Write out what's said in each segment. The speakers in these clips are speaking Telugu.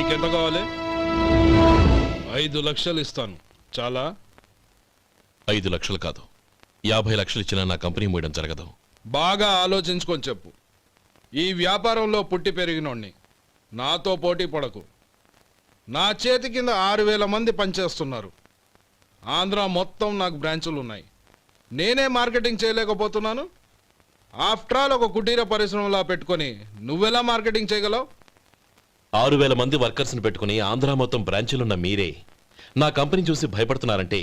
నీకెంత కావాలి? 5 లక్షలు ఇస్తాను. చాలా? 5 లక్షలు కాదు, 50 లక్షలు ఇచ్చినా నా కంపెనీ మూయడం జరగదు. బాగా ఆలోచించుకొని చెప్పు. ఈ వ్యాపారంలో పుట్టి పెరిగినోడ్ని. నాతో పోటీ పడకు. నా చేతి కింద 6,000 మంది పనిచేస్తున్నారు. ఆంధ్ర మొత్తం నాకు బ్రాంచులు ఉన్నాయి. నేనే మార్కెటింగ్ చేయలేకపోతున్నాను. ఆఫ్టర్ ఆల్ ఒక కుటీర పరిశ్రమలా పెట్టుకొని నువ్వెలా మార్కెటింగ్ చేయగలవు? 6,000 మంది వర్కర్స్ని పెట్టుకుని ఆంధ్ర మొత్తం బ్రాంచీలున్న మీరే నా కంపెనీ చూసి భయపడుతున్నారంటే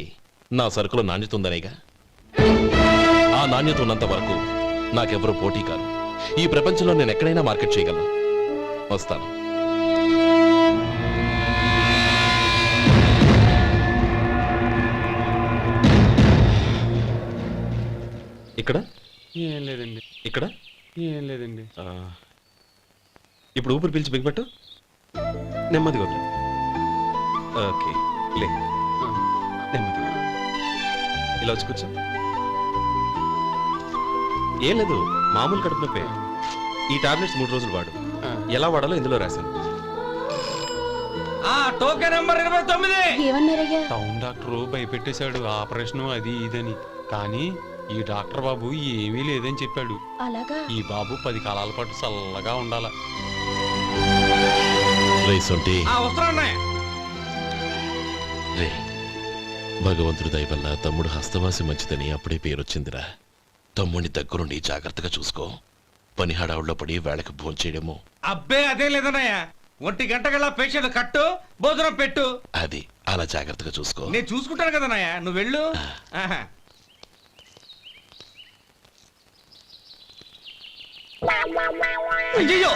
నా సరుకుల నాణ్యత ఉందనేగా. ఆ నాణ్యత ఉన్నంత వరకు నాకెవరూ పోటీ కాదు. ఈ ప్రపంచంలో నేను ఎక్కడైనా మార్కెట్ చేయగలను. వస్తాను. ఇక్కడ ఏం లేదండి. ఇక్కడ ఏం లేదండి. ఇప్పుడు ఊపిరి పీల్చి బిగ్బట్టు. నెమ్మదిగా వదిలే. ఓకే, లే. నెమ్మదిగా ఇలా వచ్చి కూర్చో. ఏం లేదు, మామూలు కడుపు నొప్పే. ఈ టాబ్లెట్స్ 3 రోజులు వాడు. ఎలా వాడాలో ఇందులో రాశాను. Token number 29. ఏమన్నారయ్యా? టౌన్ డాక్టర్ భయపెట్టేశాడు, ఆపరేషన్ అది ఇదని. కానీ ఈ డాక్టర్ బాబు ఏమీ లేదని చెప్పాడు. అలాగా? ఈ బాబు 10 కాలాల పాటు చల్లగా ఉండాల. రే, భగవంతుడి దయ వల్ల తమ్ముడు హస్తవాసి మంచిదని అప్పుడే పేరొచ్చిందిరా. తమ్ముడిని దగ్గరుండి జాగ్రత్తగా చూసుకో. పని హడావుల్లో పడి వేళకి భోంచేయడము. అబ్బే అదే లేదన్నయ్య. 1 గంటకల్లా పేషెంట్ కట్టు, భోజనం పెట్టు. అది అలా జాగ్రత్తగా చూసుకో. నేను చూసుకుంటాను కదన్నయ్య, నువ్వు వెళ్ళు. అయ్యో,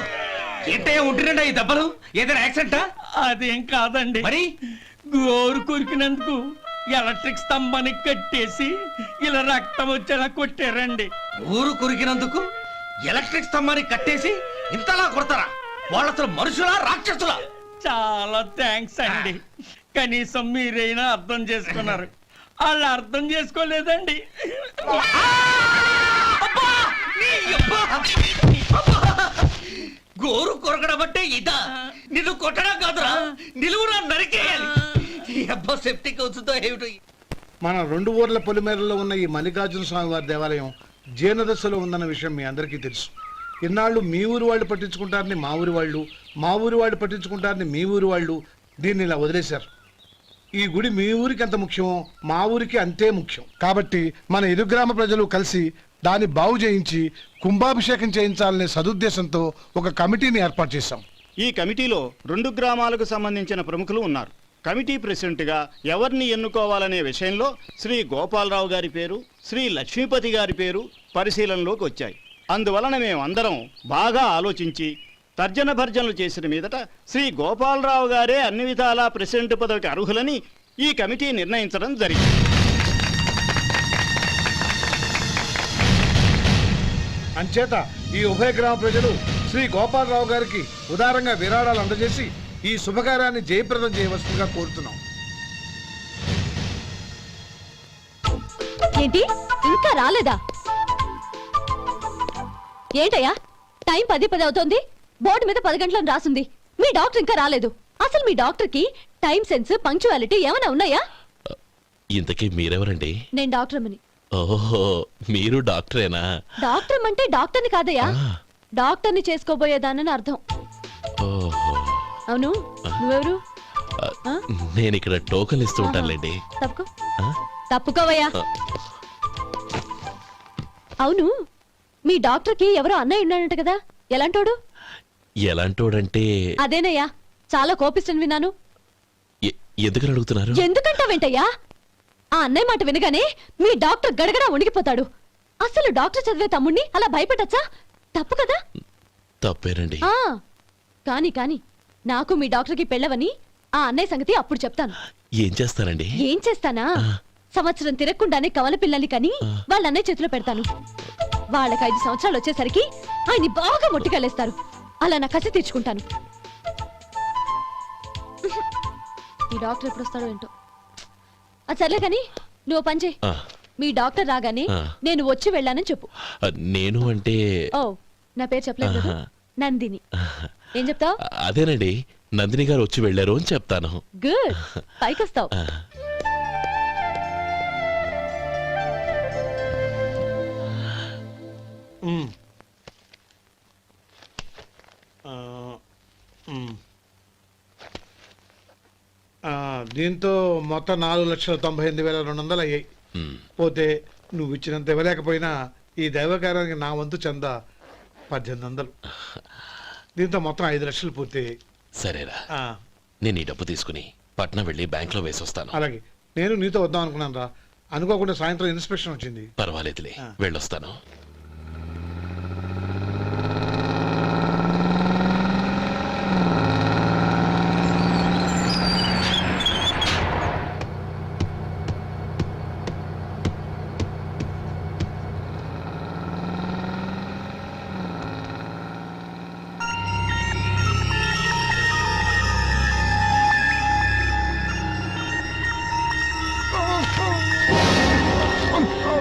ఏంటయ్యా ఉంటున్నాడా ఈ దెబ్బలు? ఏదైనా యాక్సిడెంటా? అదేం కాదండి, మరి గోరు కొరికినందుకు ఎలక్ట్రిక్ స్తంభానికి కట్టేసి ఇలా రక్తం వచ్చేలా కొట్టారండి. ఊరు కురికినందుకు ఎలక్ట్రిక్ స్తంభాన్ని కట్టేసి ఇంతలా కొడతారా? వాళ్ళ అసలు మనుషులా రాక్షసులా? చాలా థ్యాంక్స్ అండి. కనీసం మీరైనా అర్థం చేసుకున్నారు. వాళ్ళు అర్థం చేసుకోలేదండి. గోరు కొరకడం అంటే ఇదా? నిన్ను కొట్టడం కాదురా, నిలువురా నరికేయాలి. అబ్బా సెప్టిక్ అవుతుందో ఏమిటో. మన 2 ఊర్ల పొలిమేరలో ఉన్న ఈ మల్లికార్జున స్వామి వారి దేవాలయం జీర్ణదశలో ఉందన్న విషయం మీ అందరికీ తెలుసు. ఇన్నాళ్ళు మీ ఊరు వాళ్ళు పట్టించుకుంటారని మా ఊరి వాళ్ళు, మా ఊరి వాళ్ళు పట్టించుకుంటారని మీ ఊరి వాళ్ళు దీన్ని ఇలా వదిలేశారు. ఈ గుడి మీ ఊరికి ఎంత ముఖ్యమో మా ఊరికి అంతే ముఖ్యం. కాబట్టి మన ఇరు గ్రామ ప్రజలు కలిసి దాన్ని బాగు చేయించి కుంభాభిషేకం చేయించాలనే సదుద్దేశంతో ఒక కమిటీని ఏర్పాటు చేశాం. ఈ కమిటీలో 2 గ్రామాలకు సంబంధించిన ప్రముఖులు ఉన్నారు. కమిటీ ప్రెసిడెంట్గా ఎవరిని ఎన్నుకోవాలనే విషయంలో శ్రీ గోపాలరావు గారి పేరు, శ్రీ లక్ష్మీపతి గారి పేరు పరిశీలనలోకి వచ్చాయి. అందువలన మేమందరం బాగా ఆలోచించి తర్జన భర్జనలు చేసిన మీదట శ్రీ గోపాలరావు గారే అన్ని విధాలా ప్రెసిడెంట్ పదవికి అర్హులని ఈ కమిటీ నిర్ణయించడం జరిగింది. అంచేత ఈ ఉభయ గ్రామ ప్రజలు శ్రీ గోపాలరావు గారికి ఉదారంగా విరాళాలు అందజేసి ఈ శుభకార్యాన్ని జయప్రదం చేయవలసిందిగా కోరుతున్నాం. ఏంటి ఇంకా రాలేదా? ఏంటయ్యా, టైం 10 అవుతోంది. బోర్డు మీద 10 గంటలను రాసింది. మీ డాక్టర్ ఇంకా రాలేదు. అసలు మీ డాక్టర్ కి టైం సెన్స్, పంక్చువాలిటీ ఏమైనా ఉన్నాయా? ఇంతకీ మీరెవరండి? నేను డాక్టర్ అమ్మని. ఓహో, మీరు డాక్టరేనా? డాక్టర్ అంటే డాక్టర్ని కాదయ్యా, డాక్టర్ని చేసుకోబోయేదానని అర్థం. ఓహో, అవును, నువ్వెవరు? నేను ఇక్కడ టోకన్ ఇస్తూ ఉంటానులేండి. తప్పుకో. తప్పుకోవయ్యా. అవును, మీ డాక్టర్ కి ఎవరో అన్నయ్య ఉన్నాడంట కదా, ఎలాంటోడు? ఎలాంటోడంటే అదేనయ్యా, చాలా కోపిస్తని విన్నాను. ఎందుకని అడుగుతున్నారు? ఎందుకంటావేంటయ్యా? ఆ అన్నయ్య మాట వినగానే మీ డాక్టర్ గడగడా వణికిపోతాడు. అసలు డాక్టర్ చదివే తమ్ముణ్ణి అలా భయపెట్టచ్చా? తప్పు కదా? తప్పేనండి. కాని నాకు మీ డాక్టర్ కి పెళ్ళవని ఆ అన్నయ్య సంగతి అప్పుడు చెప్తాను. ఏం చేస్తారండి? ఏం చేస్తానా? సంవత్సరం తిరగకుండానే కవల పిల్లల్ని కని వాళ్ళ అన్నయ్య చేతిలో పెడతాను. వాళ్ళకి 5 సంవత్సరాలు వచ్చేసరికి ఆయన్ని బాగా మొట్టికెళ్ళేస్తారు. అలా నా కసి తీర్చుకుంటాను. ఈ డాక్టర్ ఎప్పుడు వస్తాడో ఏంటో. అది సర్లే కాని నువ్వు పని చేయి. మీ డాక్టర్ రాగానే నేను వచ్చి వెళ్ళానని చెప్పు. నేను అంటే ఓ, నా పేరు చెప్పలేదు కదా, నందిని. ఏం చెప్తావు? అదేనండి, నందిని గారు వచ్చి వెళ్ళారు అని చెప్తాను. గుడ్, పైకొస్తావు. ఆ, దీంతో మొత్తం 4,98,200 అయ్యాయి. ఉమ్. పోతే నువ్వు ఇచ్చినంత ఇవ్వలేకపోయినా ఈ దైవకార్యానికి నా వంతు చంద 1800. దీంతో మొత్తం 5 లక్షలు పూర్తయ్యాయి. సరేరా, ఆ, నేను ఈ డబ్బు తీసుకుని పట్నం వెళ్ళి బ్యాంక్లో వేసొస్తాను. అలాగే నేను నీతో వద్దాం అనుకున్నాను రా, అనుకోకుండా సాయంత్రం ఇన్స్పెక్షన్ వచ్చింది. పర్వాలేదులే, ఆ. వెళ్ళొస్తాను.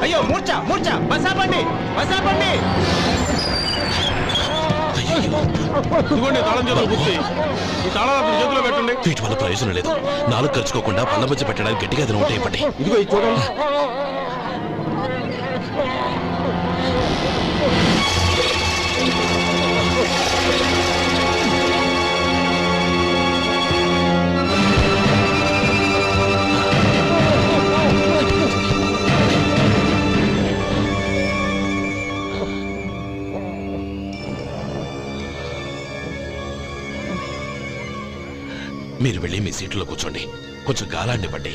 అయ్యో మూర్ఛ మూర్ఛ బసాపండి బసాపండి. ఇదిగోండి తాళం చేతులు పూర్తి. ఈ తాళాలు అతని చేతిలో పెట్టండి. వీటి వల్ల ప్రయోజనం లేదు. నాలుగు ఖర్చుకోకుండా పళ్ళ మధ్య పెట్టడానికి గట్టిగా ఏదైనా ఉంటే ఇవ్వండి. ఇదిగో ఇది చూడండి. మీరు వెళ్ళి మీ సీట్లో కూర్చోండి, కొంచెం గాలాండివ్వండి.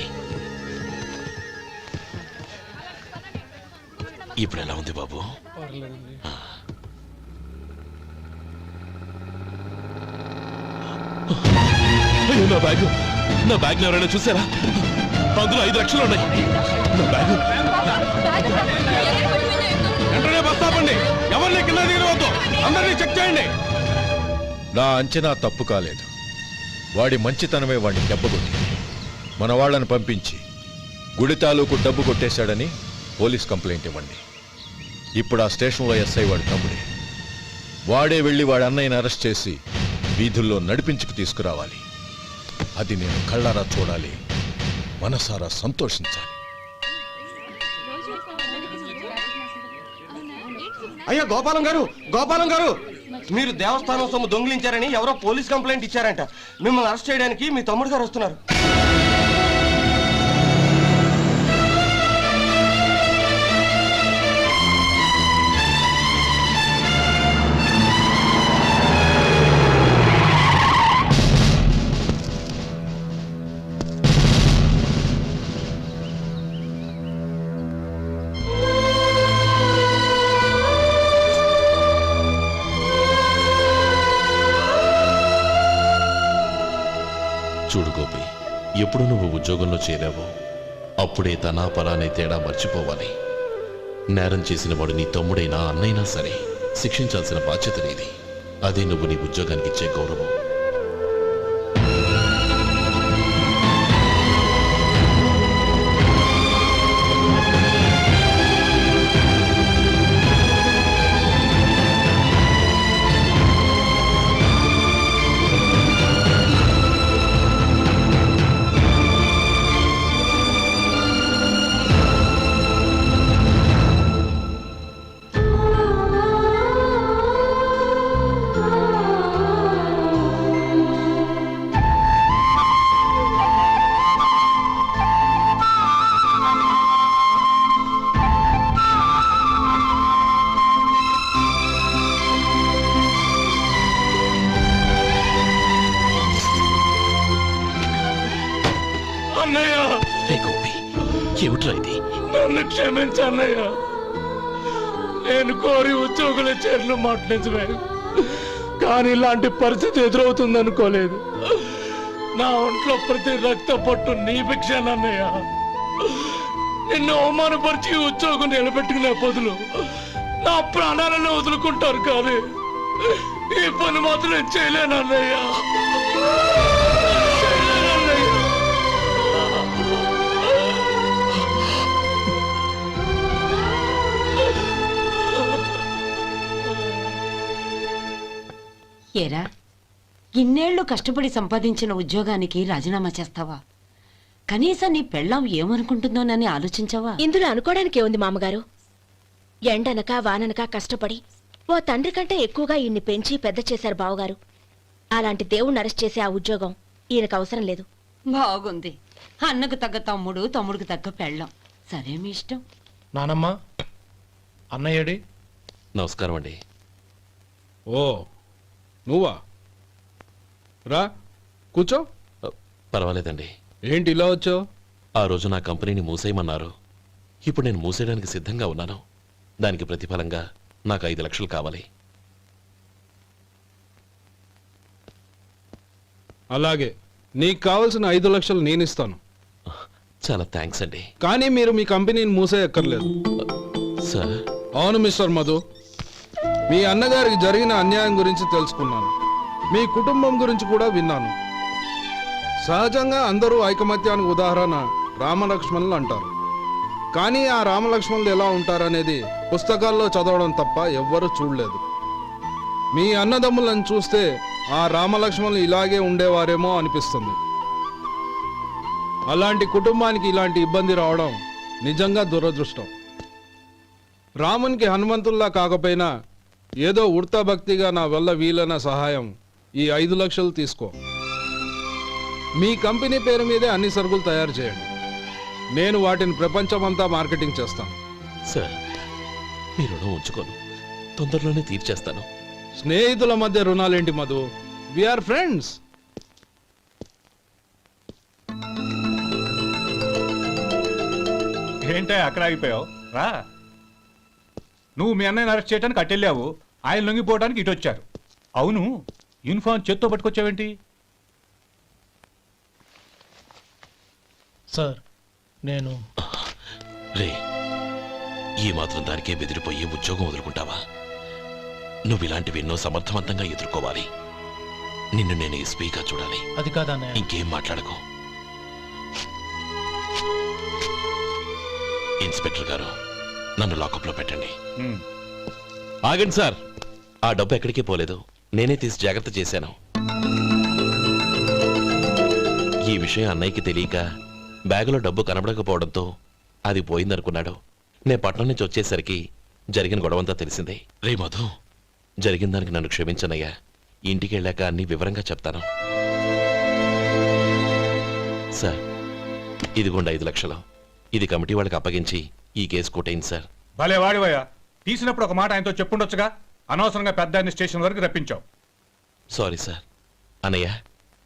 ఇప్పుడు ఎలా ఉంది బాబు? ఆ. అయ్యో, నా బ్యాగ్ ఎవరైనా చూసారా? అందులో 5 లక్షలు ఉన్నాయి. నా బ్యాగ్ వెంటనే బస్ ఆపండి. ఎవరిని కింద దిగవద్దు. అందరినీ చెక్ చేయండి. నా అంచనా తప్పు కాలేదు. వాడి మంచితనమే వాడిని దెబ్బకొట్టింది. మన వాళ్ళని పంపించి గుడి తాలూకు డబ్బు కొట్టేశాడని పోలీస్ కంప్లైంట్ ఇవ్వండి. ఇప్పుడు ఆ స్టేషన్లో ఎస్ఐ వాడి తమ్ముడే. వాడే వెళ్ళి వాడి అన్నయ్యని అరెస్ట్ చేసి వీధుల్లో నడిపించుకు తీసుకురావాలి. అది నేను కళ్ళారా చూడాలి, మనసారా సంతోషించాలి. అయ్యో గోపాలం గారు, గోపాలం గారు, మీరు దేవస్థానం సొమ్ము దొంగిలించారని ఎవరో పోలీస్ కంప్లైంట్ ఇచ్చారంట. మిమ్మల్ని అరెస్ట్ చేయడానికి మీ తమ్ముడు గారు వస్తున్నారు. చూడు గోపి, ఎప్పుడు నువ్వు ఉద్యోగంలో చేరావో అప్పుడే తనా పరానే తేడా మర్చిపోవాలి. నేరం చేసిన వాడు నీ తమ్ముడైనా అన్నైనా సరే శిక్షించాల్సిన బాధ్యత నీది. అదే నువ్వు నీ ఉద్యోగానికి ఇచ్చే గౌరవం. రే గోపి, ఏమిట్రా ఇది? నన్ను క్షమించన్నయ్య. నేను కోరి ఉద్యోగుల చేరిన మాట నిజమే, కానీ ఇలాంటి పరిస్థితి ఎదురవుతుంది అనుకోలేదు. నా ఒంట్లో ప్రతి రక్త పట్టు నీ భిక్షనన్నయ్య. నిన్ను అవమానపరిచి ఉద్యోగం నిలబెట్టుకునే బదులు నా ప్రాణాలను వదులుకుంటారు, కానీ ఈ పని మాత్రం నేను చేయలేనన్నయ్య. ఏరా, ఇన్నేళ్లు కష్టపడి సంపాదించిన ఉద్యోగానికి రాజీనామా చేస్తావా? కనీసం నీ పెళ్ళాం ఏమనుకుంటుందోనని ఆలోచించావా? ఇందులో అనుకోవడానికి ఏముంది మామగారు? ఎండనక వాననక కష్టపడి ఓ తండ్రి కంటే ఎక్కువగా ఈయన్ని పెంచి పెద్ద చేశారు బావగారు. అలాంటి దేవుణ్ణి అరెస్ట్ చేసే ఆ ఉద్యోగం ఈయనకు అవసరం లేదు. బాగుంది. అన్నకు తగ్గ తమ్ముడు, తమ్ముడికి తగ్గ పెళ్ళాం. సరే, మీ ఇష్టం. నానమ్మ, అన్నయ్యడి. నమస్కారం అండి. ఓ నువ్వా? రా కూర్చో. పర్వాలేదండి. ఏంటి ఇలా వచ్చావు? ఆ రోజు నా కంపెనీని మూసేయమన్నారు. ఇప్పుడు నేను మూసేయడానికి సిద్ధంగా ఉన్నాను. దానికి ప్రతిఫలంగా నాకు 5 లక్షలు కావాలి. అలాగే, నీకు కావాల్సిన 5 లక్షలు నేను ఇస్తాను. చాలా థ్యాంక్స్ అండి. కానీ మీరు మీ కంపెనీని మూసేయక్కర్లేదు. సార్, అవును మిస్టర్ మధు, మీ అన్నగారికి జరిగిన అన్యాయం గురించి తెలుసుకున్నాను. మీ కుటుంబం గురించి కూడా విన్నాను. సహజంగా అందరూ ఐకమత్యానికి ఉదాహరణ రామలక్ష్మణులు అంటారు. కానీ ఆ రామలక్ష్మణులు ఎలా ఉంటారనేది పుస్తకాల్లో చదవడం తప్ప ఎవ్వరూ చూడలేదు. మీ అన్నదమ్ములను చూస్తే ఆ రామలక్ష్మణులు ఇలాగే ఉండేవారేమో అనిపిస్తుంది. అలాంటి కుటుంబానికి ఇలాంటి ఇబ్బంది రావడం నిజంగా దురదృష్టం. రామునికి హనుమంతుల్లా కాకపోయినా ఏదో ఉడతాభక్తిగా నా వల్ల వీలైన సహాయం ఈ 5 లక్షలు తీసుకో. మీ కంపెనీ పేరు మీదే అన్ని సరుకులు తయారు చేయండి. నేను వాటిని ప్రపంచమంతా మార్కెటింగ్ చేస్తాను. సార్, మీ రుణం ఉంచుకోను. తొందరలోనే తీర్చేస్తాను. స్నేహితుల మధ్య రుణాలేంటి మధు? We are friends. ఏంటే అక్కడ ఆగిపోయావు? రా. నువ్వు మీ అన్నయ్యని అరెస్ట్ చేయడానికి అట్టెళ్ళావు, ఆయన లొంగిపోవడానికి ఇటు వచ్చారు. అవును, యూనిఫామ్ చేత్తో పట్టుకొచ్చావేంటి? సార్, నేను రే, ఈ మాత్రం దానికే బెదిరిపోయి ఉద్యోగం వదులుకుంటావా? నువ్వు ఇలాంటివి ఎన్నో సమర్థవంతంగా ఎదుర్కోవాలి. నిన్ను నేను ఎస్పీగా చూడాలి. అది కాదన్నయ్య. ఇంకేం మాట్లాడకు. ఇన్స్పెక్టర్ గారు, నన్ను లాకప్లో పెట్టండి. ఆగండి సార్, ఆ డబ్బు ఎక్కడికి పోలేదు. నేనే తీసి జాగ్రత్త చేశాను. ఈ విషయం అన్నయ్యకి తెలియక బ్యాగులో డబ్బు కనబడకపోవడంతో అది పోయిందనుకున్నాడు. నే పట్నం నుంచి వచ్చేసరికి జరిగిన గొడవంతా తెలిసిందే. రే మధు, జరిగిన దానికి నన్ను క్షమించనయ్యా. ఇంటికి వెళ్ళాక అన్ని వివరంగా చెప్తాను. సార్, ఇదిగోండి 5 లక్షలు. ఇది కమిటీ వాళ్ళకి అప్పగించి ఈ కేసు కొట్టేయండి సార్. భలే వాడివయ్యా. తీసినప్పుడు ఒక మాట ఆయనతో చెప్పుండొచ్చుగా. అనవసరంగా పెద్ద ఆయన స్టేషన్ వరకు రప్పించావు. Sorry sir. అన్నయ్య,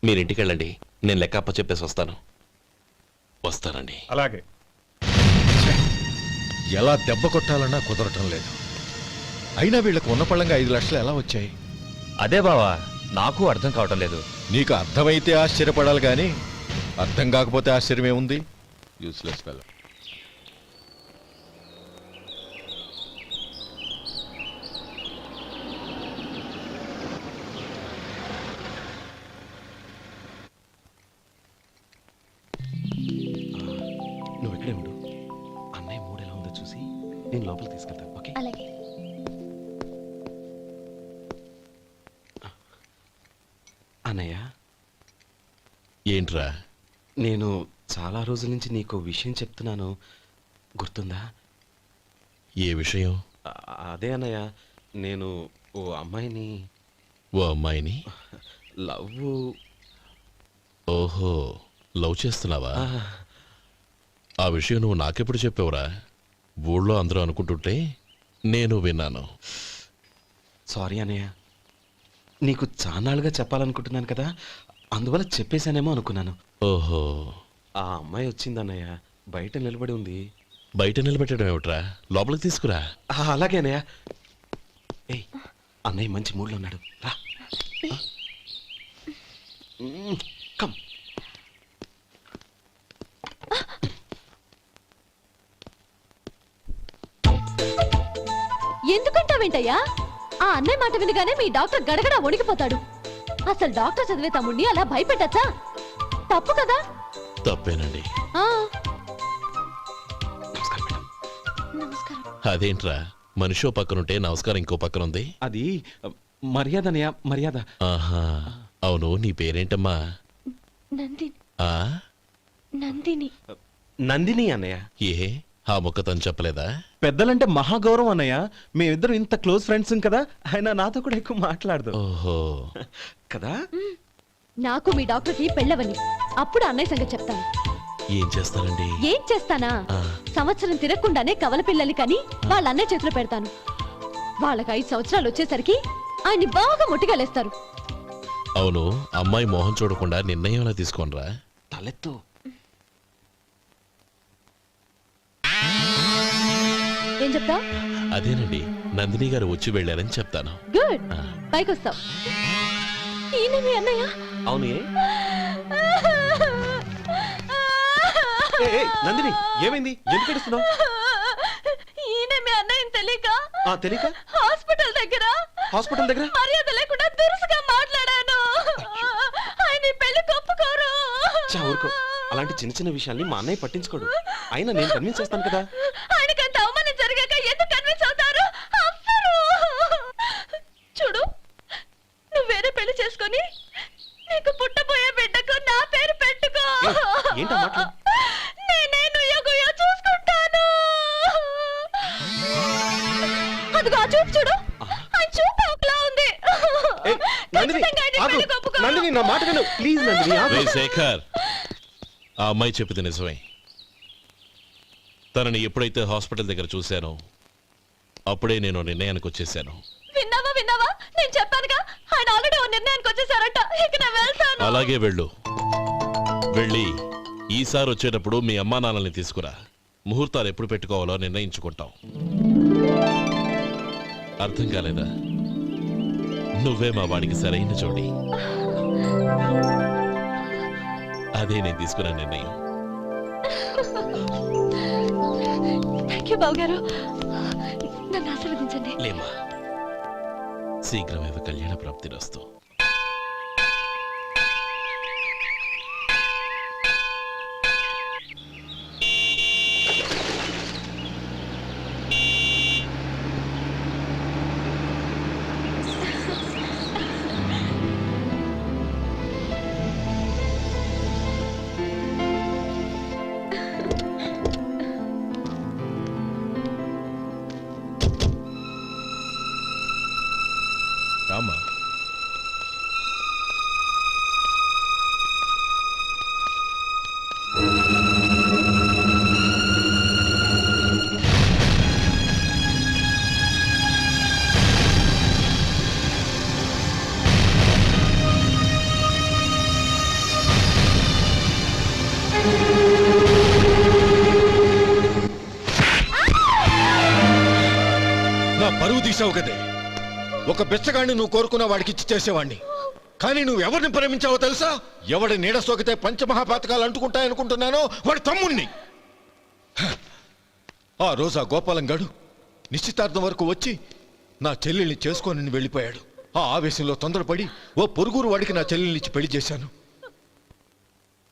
మీరు ఇంటికి వెళ్ళండి. నేను లెక్క అప్ప చెప్పేసి వస్తాను. వస్తానండి. అలాగే. ఎలా దెబ్బ కొట్టాలన్నా కుదరటం లేదు. అయినా వీళ్ళకు ఉన్న పళ్ళంగా 5 లక్షలు ఎలా వచ్చాయి? అదే బావా, నాకు అర్థం కావటం లేదు. నీకు అర్థమైతే ఆశ్చర్యపడాలి కానీ అర్థం కాకపోతే ఆశ్చర్యం ఏముంది? Useless fellow. నువ్వు ఇక్కడే ఉండు. అన్నయ్య మూడు ఎలా ఉందో చూసి నేను లోపలికి తీసుకెళ్తాను. ఓకే? అలాగే. అన్నయ్య, ఏంట్రా? నేను చాలా రోజుల నుంచి నీకు విషయం చెప్తున్నాను, గుర్తుందా? ఏ విషయం? అదే అన్నయ్య, నేను ఓ అమ్మాయిని ఓ అమ్మాయిని లవ్. ఓహో, లవ్ చేస్తున్నావా? ఆ విషయం నువ్వు నాకెప్పుడు చెప్పావురా? ఊళ్ళో అందరూ అనుకుంటుంటే నేను విన్నాను. సారీ అన్నయ్య, నీకు చాన్నాళ్ళుగా చెప్పాలనుకుంటున్నాను కదా, అందువల్ల చెప్పేశానేమో అనుకున్నాను. ఓహో, ఆ అమ్మాయి వచ్చిందన్నయ్య, బయట నిలబడి ఉంది. బయట నిలబెట్టడం ఏమిట్రా? లోపలికి తీసుకురా. అలాగే అన్నయ్య. ఏయ్, అన్నయ్య మంచి మూడ్లో ఉన్నాడు, రా. కమ్. ఎందుకంటావేంటయ్యా? ఆ అన్నయ్య మాట వినగానే మీ డాక్టర్ గడగడ వణికిపోతాడు. అసలు డాక్టర్ చదివే తమ్ముడిని అలా భయపెట్టచ్చా? తప్పు కదా? తప్పేనండి. ఆ. నమస్కారం మేడం. నమస్కారం. అదేంట్రా, మనిషో పక్కనుంటే నమస్కారం ఇంకో పక్కన ఉంది? అది మర్యాద అన్నయ్య, మర్యాద. ఆహా, అవును, నీ పేరేంటమ్మా? నందిని. ఆ నందిని. నందిని అన్నయ్య. ఏ ఆ ముక్క తను చెప్పలేదా? పెద్దలంటే మహాగౌరవం అన్నయ్య. మేమిద్దరం ఇంత క్లోజ్ ఫ్రెండ్స్ కదా, ఆయన నాతో కూడా ఎక్కువ మాట్లాడదు ఓహో, కదా. నాకు మీ డాక్టర్కి పెళ్ళవని, అప్పుడు అన్నయ్య సంగతి చెప్తాను. ఏం చేస్తారండి? ఏం చేస్తానా? సంవత్సరం తిరగకుండానే కవల పిల్లల్ని కని వాళ్ళ అన్నయ్య చేతిలో పెడతాను. వాళ్ళకి 5 సంవత్సరాలు వచ్చేసరికి ఆయన్ని బాగా ముట్టిగలేస్తారు. అవును, అమ్మాయి మోహం చూడకుండా నిర్ణయం ఎలా తీసుకోనరా? తలెత్తు. ఏం చెప్తా? అదేనండి, నందిని గారు వచ్చి వెళ్ళారని చెప్తాను. గుడ్, పైకి వస్తావు. ఈయన మీ అన్నయ్య? అవును. నందిని, ఏమైంది? ఎందుకు ఏడుస్తున్నావు? ఈయన మీ అన్నయ్యని తెలియక హాస్పిటల్ దగ్గర మర్యాద లేకుండా దురుసుగా మాట్లాడాను. ఆయన పెళ్లి ఒప్పుకోరు. ఊరుకో, అలాంటి చిన్న చిన్న విషయాల్ని మా అన్నయ్య పట్టించుకోడు. అయినా నేను కన్విన్స్ చేస్తాను కదా. ఆయనకంత అవమానం జరిగాక ఎందుకు కన్విన్స్ అవుతారు? చూడు, నువ్వు వేరే పెళ్లి చేసుకొని నీకు పుట్టబోయే బిడ్డకు నా పేరు పెట్టుకో. ఏంటా మాటలు? నేనే నుయ్యో చూసుకుంటాను. అదిగో ఆ చూపు చూడు, ఆ చూపు ఒకలా ఉంది. ఖచ్చితంగా ఆయన పెళ్లికి ఒప్పుకోరు. నందిని, నా మాట విను ప్లీజ్. నందిని, రే శేఖర్, ఆ అమ్మాయి చెప్పింది నిజమే. తనని ఎప్పుడైతే హాస్పిటల్ దగ్గర చూశానో అప్పుడే నేను నిర్ణయానికి వచ్చేసాను. విన్నావా? నేను చెప్పానుగా, ఆయన ఆల్రెడీ ఓ నిర్ణయానికి వచ్చేసారట. ఇక నేను వెళ్తాను. అలాగే వెళ్ళు. వెళ్ళి ఈసారి వచ్చేటప్పుడు మీ అమ్మా నాన్నల్ని తీసుకురా. ముహూర్తాలు ఎప్పుడు పెట్టుకోవాలో నిర్ణయించుకుంటాం. అర్థం కాలేదా? నువ్వే మా వాడికి సరైన జోడి. అదే నేను తీసుకున్న నిర్ణయం. థ్యాంక్ యూ బాబు గారు, నన్ను ఆశీర్వదించండి. లేమా, శీఘ్రమేవ కళ్యాణ ప్రాప్తిరస్తు. రామా, నా పరువు తీసావు కదే. ఒక బెచ్చగాడిని నువ్వు కోరుకున్న వాడికి ఇచ్చి చేసేవాడిని. కానీ నువ్వు ఎవరిని ప్రేమించావో తెలుసా? ఎవడి నీడ సోకితే పంచమహాపాతకాలు అంటుకుంటాయనుకుంటున్నానో వాడి తమ్ముణ్ణి. ఆ రోజు ఆ గోపాలం గాడు నిశ్చితార్థం వరకు వచ్చి నా చెల్లెల్ని చేసుకొని వెళ్ళిపోయాడు. ఆ ఆవేశంలో తొందరపడి ఓ పొరుగురు వాడికి నా చెల్లెల్నిచ్చి పెళ్లి చేశాను.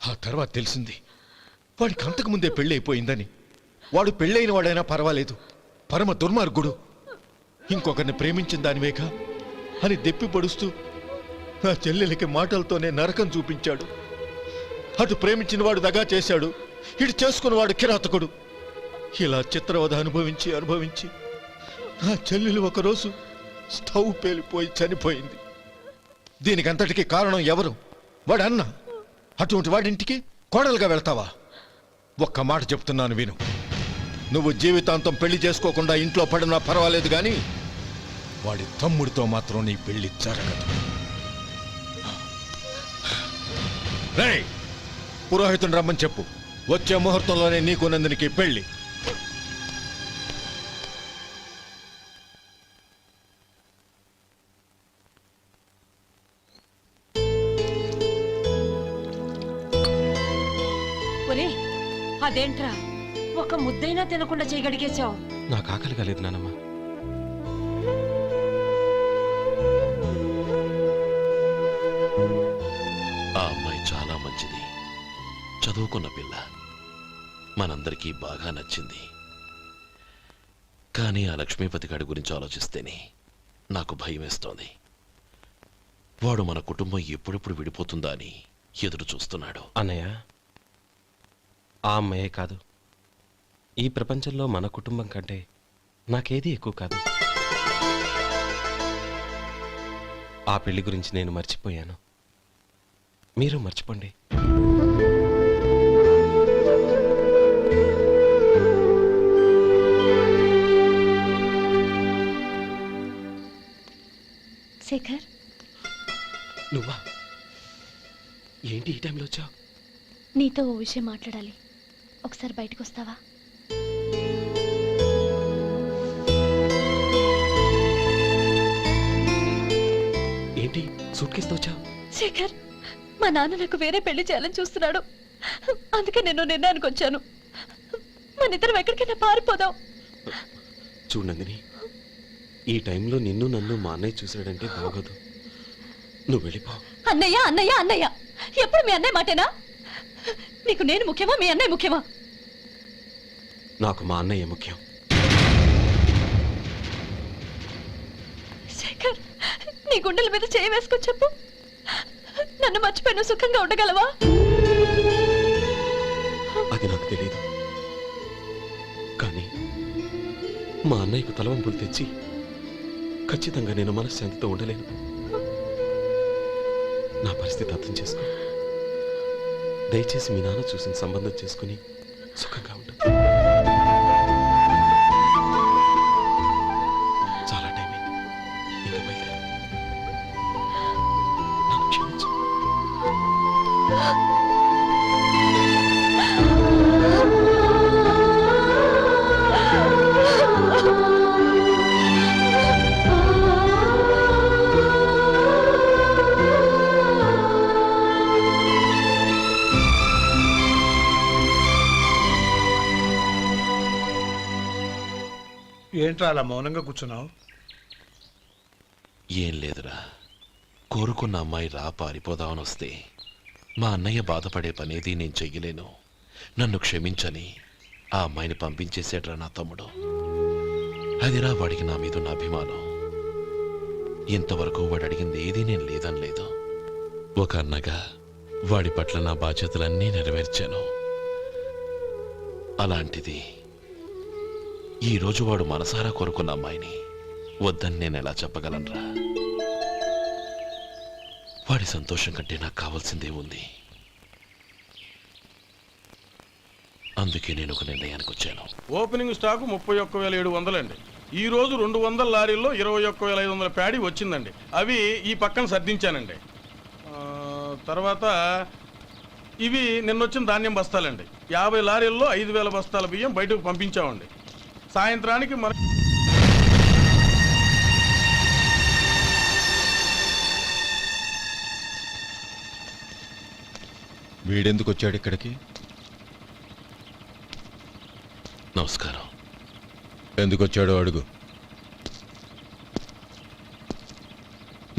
ఆ తర్వాత తెలిసింది వాడికి అంతకుముందే పెళ్లి అయిపోయిందని. వాడు పెళ్ళైన వాడైనా పర్వాలేదు, పరమ దుర్మార్గుడు. ఇంకొకరిని ప్రేమించిన దానివేక అని దెప్పి పొడుస్తూ నా చెల్లెలకి మాటలతోనే నరకం చూపించాడు. అటు ప్రేమించిన వాడు దగా చేశాడు, ఇటు చేసుకున్నవాడు కిరాతకుడు. ఇలా చిత్రవధ అనుభవించి నా చెల్లెలు ఒకరోజు స్టవ్ పేలిపోయి చనిపోయింది. దీనికంతటికి కారణం ఎవరు? వాడు అన్న. అటువంటి వాడింటికి కోడలుగా వెళ్తావా? ఒక్క మాట చెప్తున్నాను విను. నువ్వు జీవితాంతం పెళ్లి చేసుకోకుండా ఇంట్లో పడినా పర్వాలేదు, కానీ వాడి తమ్ముడితో మాత్రం నీ పెళ్లి జరగదు. రేయ్, పురోహితుని రమ్మని చెప్పు. వచ్చే ముహూర్తంలోనే నీకు నందినికి పెళ్లి. ఒరే, అదేంట్రా ఒక ముద్దైనా తినకుండా చేయగడిగేశావు? నాకు ఆకలి కాలేదు నానమ్మ. ఆ అమ్మాయి చాలా మంచిది, చదువుకున్న పిల్ల, మనందరికీ బాగా నచ్చింది. కానీ ఆ లక్ష్మీపతి గారి గురించి ఆలోచిస్తేనే నాకు భయం వేస్తోంది. వాడు మన కుటుంబం ఎప్పుడెప్పుడు విడిపోతుందా అని ఎదురు చూస్తున్నాడు. అన్నయ్య, ఆ అమ్మాయే కాదు, ఈ ప్రపంచంలో మన కుటుంబం కంటే నాకేది ఎక్కువ కాదు. ఆ పెళ్లి గురించి నేను మర్చిపోయాను, మీరు మర్చిపోండి. శేఖర్, నువ్వా? ఏంటి ఈ టైంలో వచ్చావు? నీతో ఓ విషయం మాట్లాడాలి. ఒకసారి బయటకు వస్తావా? ఏంటి సూట్ కేసుతో వచ్చావు? శేఖర్, మా నాన్న నాకు వేరే పెళ్లి చేయాలని చూస్తున్నాడు. అందుకే నేను నిర్ణయానికి వచ్చాను. మన ఇద్దరం ఎక్కడికైనా పారిపోదాం. చూడండి, ఈ టైంలో నిన్ను నన్ను మా అన్నయ్య చూశాడంటే బాగోదు. నువ్వు వెళ్ళిపో. అన్నయ్య అన్నయ్య అన్నయ్య, ఎప్పుడు మీ అన్నయ్య మాటేనా? నీకు నేను ముఖ్యమా, మీ అన్నయ్య ముఖ్యమా? నాకు మా అన్నయ్య ముఖ్యం. శేఖర్, నీ గుండెల మీద చేయి వేసుకొని చెప్పు, నన్ను మర్చిపోయిన సుఖంగా ఉండగలవా? అది నాకు తెలియదు, కానీ మా అన్నయ్యకు తలవంపులు తెచ్చి ఖచ్చితంగా నేను మనశ్శాంతితో ఉండలేను. నా పరిస్థితి అర్థం చేసుకో. దయచేసి మీ నాన్న చూసిన సంబంధం చేసుకుని సుఖంగా ఉంటుంది. చాలా టైం అయింది, ఇంకా బయలుదేరు. నన్ను క్షమించు. ఏంట్రా అలా మౌనంగా కూర్చున్నావు? ఏం లేదురా, కోరుకున్న అమ్మాయి రా పారిపోదామని వస్తే మా అన్నయ్య బాధపడే పనేది నేను చెయ్యలేను. నన్ను క్షమించని ఆ అమ్మాయిని పంపించేసేట్రా నా తమ్ముడు. అదిరా వాడికి నా మీద ఉన్న అభిమానం. ఇంతవరకు వాడు అడిగింది ఏదీ నేను లేదని లేదు. ఒక అన్నగా వాడి పట్ల నా బాధ్యతలన్నీ నెరవేర్చాను. అలాంటిది ఈరోజు వాడు మనసారా కోరుకున్న అమ్మాయిని వద్దని నేను ఎలా చెప్పగలనరా? వాడి సంతోషం కంటే నాకు కావాల్సిందే ఉంది. అందుకే నేను ఒక నిర్ణయానికి వచ్చాను. ఓపెనింగ్ స్టాకు 31,700 అండి. ఈ రోజు 200 లారీల్లో 21,500 ప్యాడీ వచ్చిందండి. అవి ఈ పక్కన సర్దించానండి. తర్వాత ఇవి నిన్నొచ్చిన ధాన్యం బస్తాలండి. 50 లారీల్లో 5,000 బస్తాల బియ్యం బయటకు పంపించామండి. సాయంత్రానికి మన వీడెందుకు వచ్చాడు ఇక్కడికి? నమస్కారం. ఎందుకు వచ్చాడో అడుగు.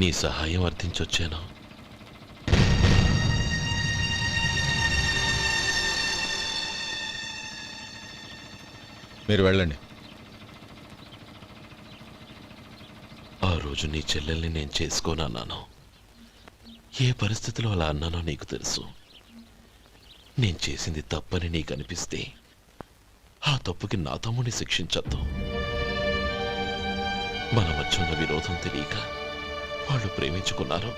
నీ సహాయం అర్థించొచ్చాను. మీరు వెళ్ళండి. ఆ రోజు నీ చెల్లెల్ని నేను చేసుకోనన్నాను. ఏ పరిస్థితిలో అలా అన్నానో నీకు తెలుసు. నేను చేసింది తప్పని నీకు అనిపిస్తే ఆ తప్పుకి నా తమ్ముడిని శిక్షించద్దు. మన మధ్య ఉన్న విరోధం తెలియక వాళ్ళు ప్రేమించుకున్నారు.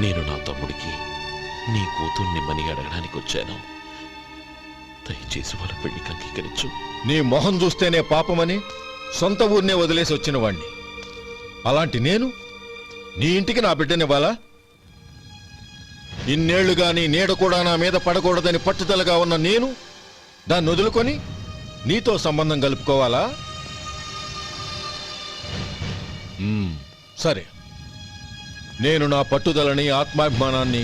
నేను నా తమ్ముడికి నీ కూతుర్నిమ్మని అడగడానికి వచ్చాను. దయచేసి వాళ్ళ పెళ్లికి అంగీకరించు. నీ మొహం చూస్తేనే పాపమని సొంత ఊరినే వదిలేసి వచ్చిన వాణ్ణి. అలాంటి నేను నీ ఇంటికి నా బిడ్డనివ్వాలా? ఇన్నేళ్లుగా నీ నీడ కూడా నా మీద పడకూడదని పట్టుదలగా ఉన్న నేను దాన్ని వదులుకొని నీతో సంబంధం కలుపుకోవాలా? సరే, నేను నా పట్టుదలని ఆత్మాభిమానాన్ని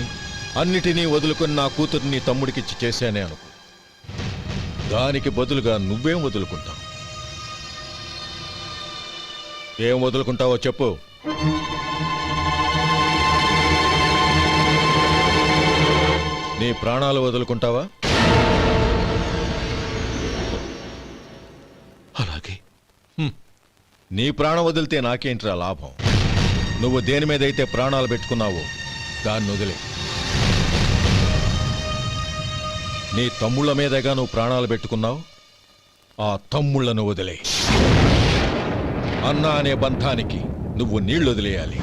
అన్నిటినీ వదులుకొని నా కూతుర్ని తమ్ముడికిచ్చి చేశానే అనుకో. దానికి బదులుగా నువ్వేం వదులుకుంటావు? ఏం వదులుకుంటావో చెప్పు. నీ ప్రాణాలు వదులుకుంటావా? అలాగే. నీ ప్రాణం వదిలితే నాకేంట్రా లాభం? నువ్వు దేని మీదైతే ప్రాణాలు పెట్టుకున్నావో దాన్ని వదిలే. నీ తమ్ముళ్ళ మీదగా నువ్వు ప్రాణాలు పెట్టుకున్నావు, ఆ తమ్ముళ్లను వదిలే. అన్న అనే బంధానికి నువ్వు నీళ్లు వదిలేయాలి.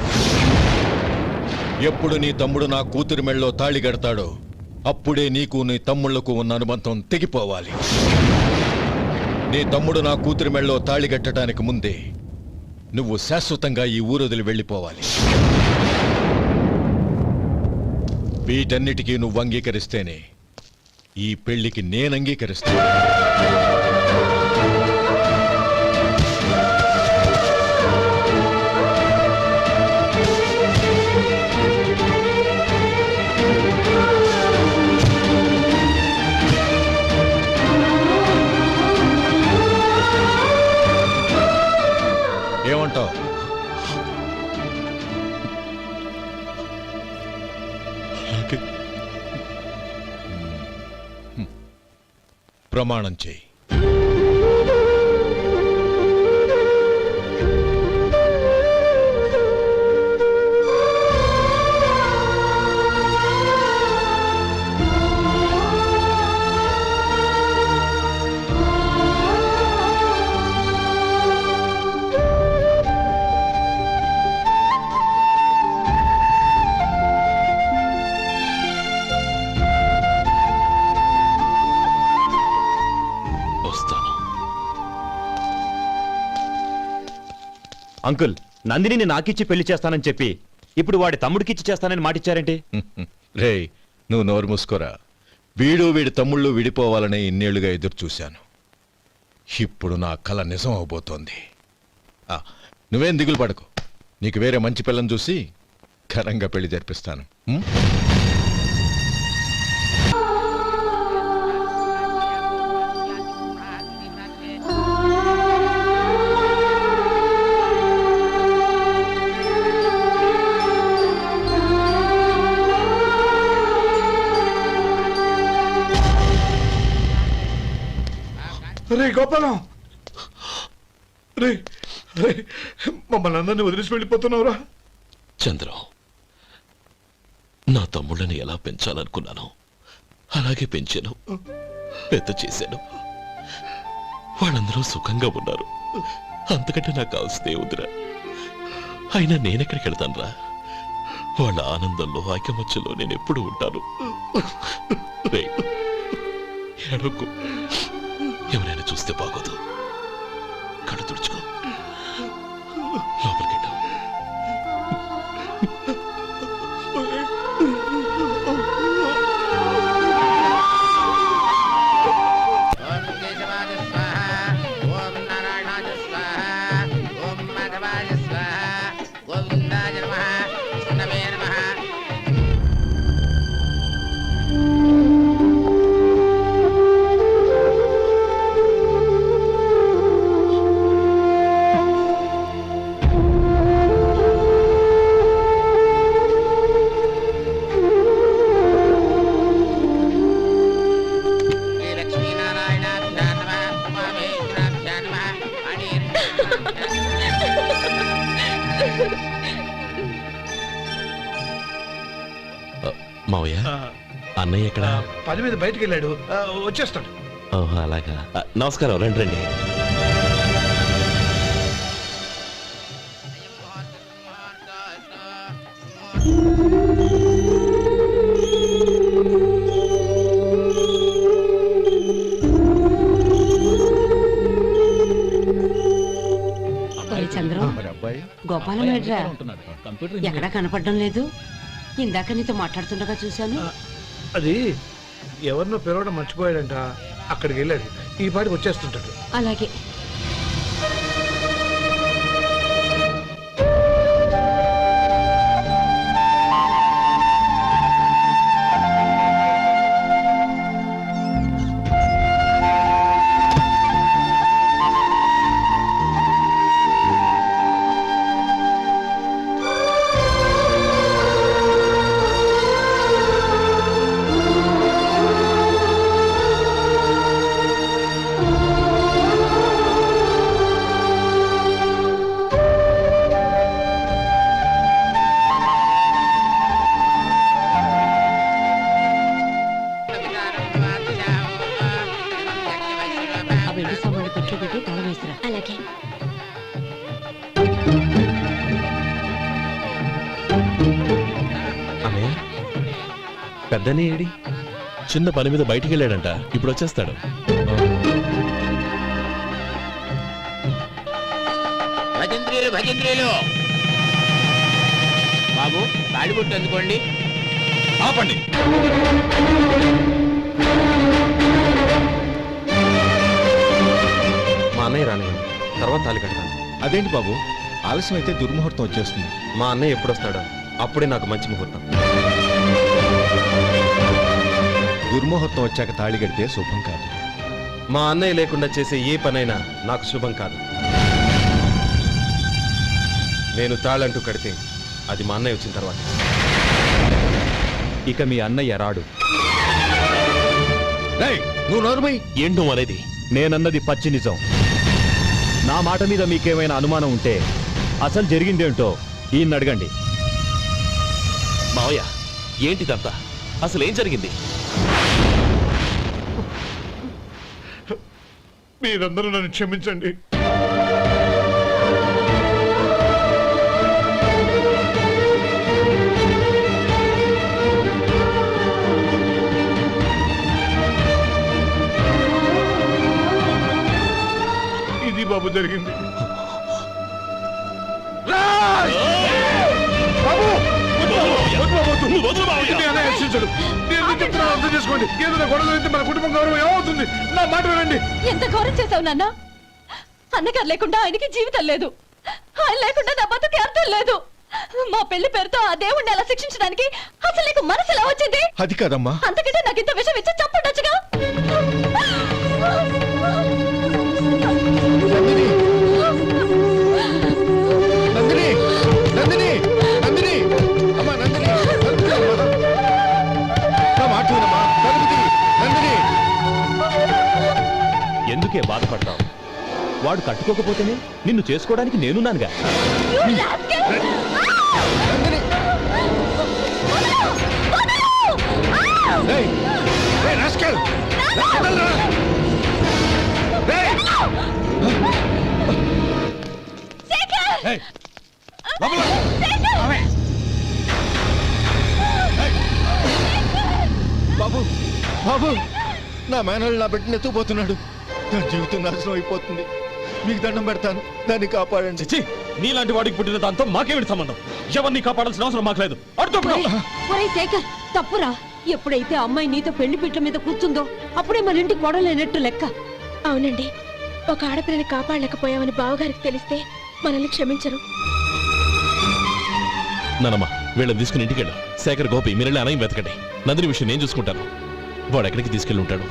ఎప్పుడు నీ తమ్ముడు నా కూతురి మెళ్ళలో తాళి కడతాడో అప్పుడే నీకు నీ తమ్ముళ్లకు ఉన్న అనుబంధం తెగిపోవాలి. నీ తమ్ముడు నా కూతురి మెళ్ళలో తాళి కట్టడానికి ముందే నువ్వు శాశ్వతంగా ఈ ఊరొదిలి వెళ్ళిపోవాలి. వీటన్నిటికీ నువ్వు అంగీకరిస్తేనే ఈ పెళ్లికి నేను అంగీకరిస్తాను. ఏమంటావు? ప్రమాణం చేయి. వస్తాను. అంకుల్, నందినిని నాకిచ్చి పెళ్లి చేస్తానని చెప్పి ఇప్పుడు వాడి తమ్ముడికిచ్చి చేస్తానని మాటిచ్చారేంటి? రేయ్, నువ్వు నోరు మూసుకోరా. వీడి తమ్ముళ్ళు విడిపోవాలనే ఇన్నేళ్లుగా ఎదురు చూశాను. ఇప్పుడు నా కల నిజం అవబోతోంది. నువ్వేం దిగులు పడకు. నీకు వేరే మంచి పిల్లని చూసి ఘనంగా పెళ్లి జరిపిస్తాను. రే గోపాలం, రే రే, మమ్మల్ని అందరినీ వదిలేసి వెళ్ళిపోతున్నావురా? చంద్రం, నా తమ్ముళ్ళని ఎలా పెంచాలనుకున్నానో అలాగే పెంచాను, పెద్ద చేశాను. వాళ్ళందరూ సుఖంగా ఉన్నారు. అంతకంటే నాకు కావాల్సిందే వద్దురా. అయినా నేనెక్కడికి వెళ్తానురా? వాళ్ళ ఆనందంలో ఐకమత్యంలో నేను ఎప్పుడు ఉంటాను. రేయ్, ఏడవకు. ఎవరైనా చూస్తే బాగోదు. కళ్ళు తుడుచుకో, లోపలికి వెళ్ళు. మావయ్య, అన్నయ్య ఎక్కడ? పని మీద బయటికి వెళ్ళాడు, వచ్చేస్తాడు. ఓహో, అలాగా. నమస్కారం, రండి రండి. చంద్రం, గోపాలం ఎడ్రా ఎక్కడా కనపడడం లేదు. ఇందాక నీతో మాట్లాడుతుండగా చూశాను. అది ఎవరినో పిలవడం మర్చిపోయాడంట, అక్కడికి వెళ్ళాడు. ఈ పాటికి వచ్చేస్తుంటాడు. అలాగే. అలాగే. అన్నయ్య పెద్దనే ఏడి చిన్న పని మీద బయటికి వెళ్ళాడంట, ఇప్పుడు వచ్చేస్తాడు. భజంత్రీలు భజంత్రీలు బాబు తాడిబుట్టు అందుకోండి. ఆపండి. మా అన్నయ్య రానివ్వండి, తర్వాత తాళి కడతాను. అదేంటి బాబు, ఆలస్యం అయితే దుర్ముహూర్తం వచ్చేస్తుంది. మా అన్నయ్య ఎప్పుడు వస్తాడో అప్పుడే నాకు మంచి ముహూర్తం. దుర్ముహూర్తం వచ్చాక తాళి కడితే శుభం కాదు. మా అన్నయ్య లేకుండా చేసే ఏ పనైనా నాకు శుభం కాదు. నేను తాళంటూ కడితే అది మా అన్నయ్య వచ్చిన తర్వాత. ఇక మీ అన్నయ్య రాడు. నువ్వు నోరుమై. ఏంటో అనేది నేనన్నది పచ్చి నిజం. నా మాట మీద మీకేమైనా అనుమానం ఉంటే అసలు జరిగిందేంటో ఈయన్ని అడగండి. మావయ్య ఏంటిదంతా? అసలు ఏం జరిగింది? మీరందరూ నన్ను క్షమించండి. ఇది బాబు జరిగింది. బాబు రక్షించడు. అర్థం చేసుకోండి. ఏదైనా గొడవ జరిగితే మన కుటుంబం గౌరవం ఏమవుతుంది? నా మాట వినండి. ఎంత ఘోరం చేసావు నాన్న. అన్నగారు లేకుండా ఆయనకి జీవితం లేదు, ఆయన లేకుండా నా బతుకి అర్థం లేదు. మా పెళ్లి పేరుతో ఆ దేవుణ్ణి అలా శిక్షించడానికి అసలు నీకు మనసు ఎలా వచ్చింది? అది కాదమ్మా. అంతకంటే నాకు ఇంత విషయం ఇచ్చి చంపడొచ్చుగా. నందిని, నందిని, నందిని, అమ్మా నందిని, తలుపు తీ అమ్మా. నా మాట వినమ్మా, తలుపు తీ, నందిని. ఎందుకే బాధపడతావు? వాడు కట్టుకోకపోతేనే నిన్ను చేసుకోవడానికి నేనున్నానుగా. నందిని. ఏయ్, ఏయ్, రాస్కెల్. వదలరా. ఏయ్. ఏయ్, లోపల. బాబు, బాబు, నా మేనల్ని నా బిడ్డని ఎత్తుకుపోతున్నాడు. నా జీవితం నాశనం అయిపోతుంది. మీకు దండం పెడతాను, దాన్ని కాపాడండి. చిచ్చి, నీలాంటి వాడికి పుట్టిన దాంతో మాకేమిటి సంబంధం? ఎవరిని కాపాడాల్సిన అవసరం మాకు లేదు. ఒరేయ్ శేఖర్, తప్పురా. ఎప్పుడైతే అమ్మాయి నీతో పెళ్లి పీటల మీద కూర్చుందో అప్పుడే మన ఇంటి కొడలేనట్టు లెక్క. అవునండి, ఒక ఆడపిల్లని కాపాడలేకపోయామని బావగారికి తెలిస్తే మనల్ని క్షమించరు. నానమ్మ వీళ్ళని తీసుకుని ఇంటికి వెళ్ళు. శేఖర్, గోపి మీరెళ్ళి అన్నయ్య వెతకండి. నందిని విషయం నేను చూసుకుంటాను. వాడు ఎక్కడికి తీసుకెళ్ళి ఉంటాడు.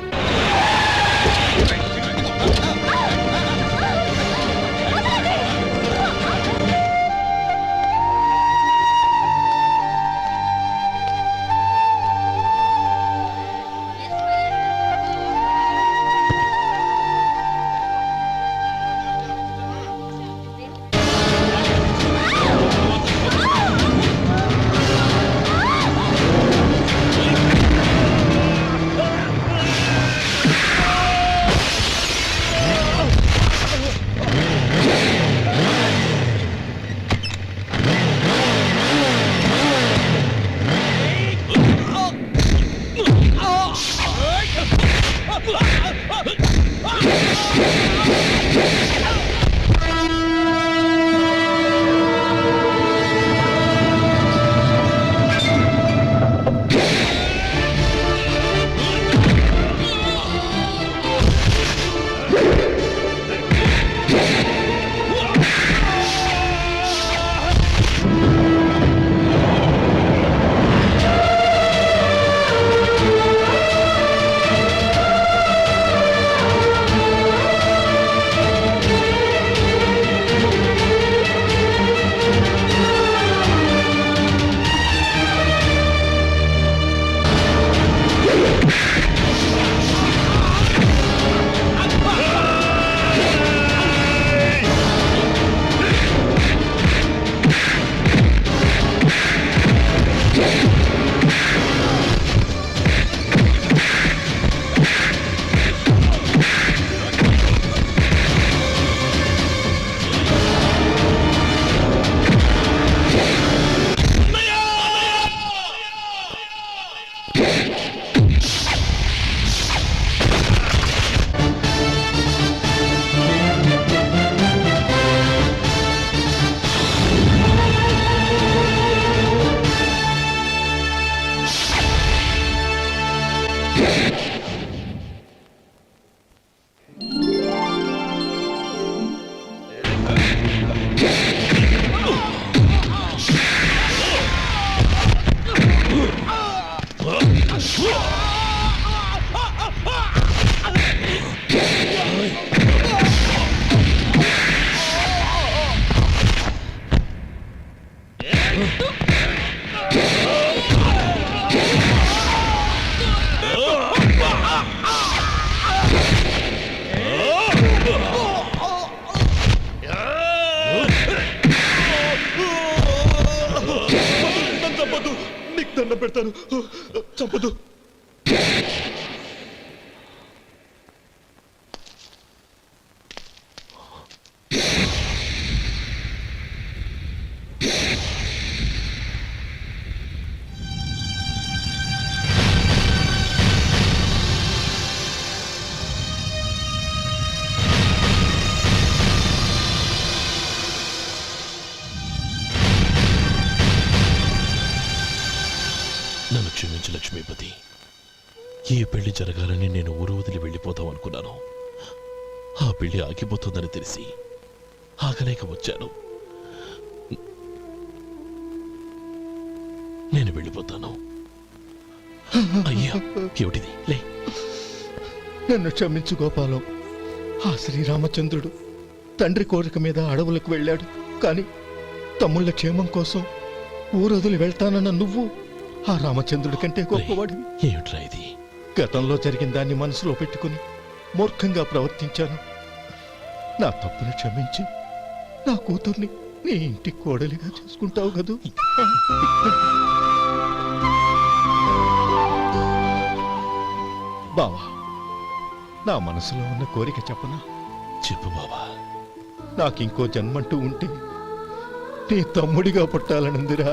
చంపదు, నీకు దండ పెడతాను, చంపదు. నన్ను క్షమించు లక్ష్మీపతి. ఈ పెళ్లి జరగాలని నేను ఊరు వదిలి వెళ్ళిపోతాం అనుకున్నాను. ఆ పెళ్లి ఆగిపోతుందని తెలిసి ఆగలేక వచ్చాను. నేను వెళ్ళిపోతాను. అయ్యా, ఏమిటిది? లే. నన్ను క్షమించు గోపాలం. ఆ శ్రీరామచంద్రుడు తండ్రి కోరిక మీద అడవులకు వెళ్ళాడు. కానీ తమ్ముళ్ళ క్షేమం కోసం ఊరొదిలి వెళ్తానన్న నువ్వు ఆ రామచంద్రుడి కంటే గొప్పవాడివి. ఏమిట్రా ఇది? గతంలో జరిగిన దాన్ని మనసులో పెట్టుకుని మూర్ఖంగా ప్రవర్తించాను. నా తప్పును క్షమించి నా కూతుర్ని నీ ఇంటి కోడలిగా చేసుకుంటావు కదూ. బావా, నా మనసులో ఉన్న కోరిక చెప్పనా? చెప్పు బావా. నాకింకో జన్మంటూ ఉంటే నీ తమ్ముడిగా పుట్టాలనుందిరా.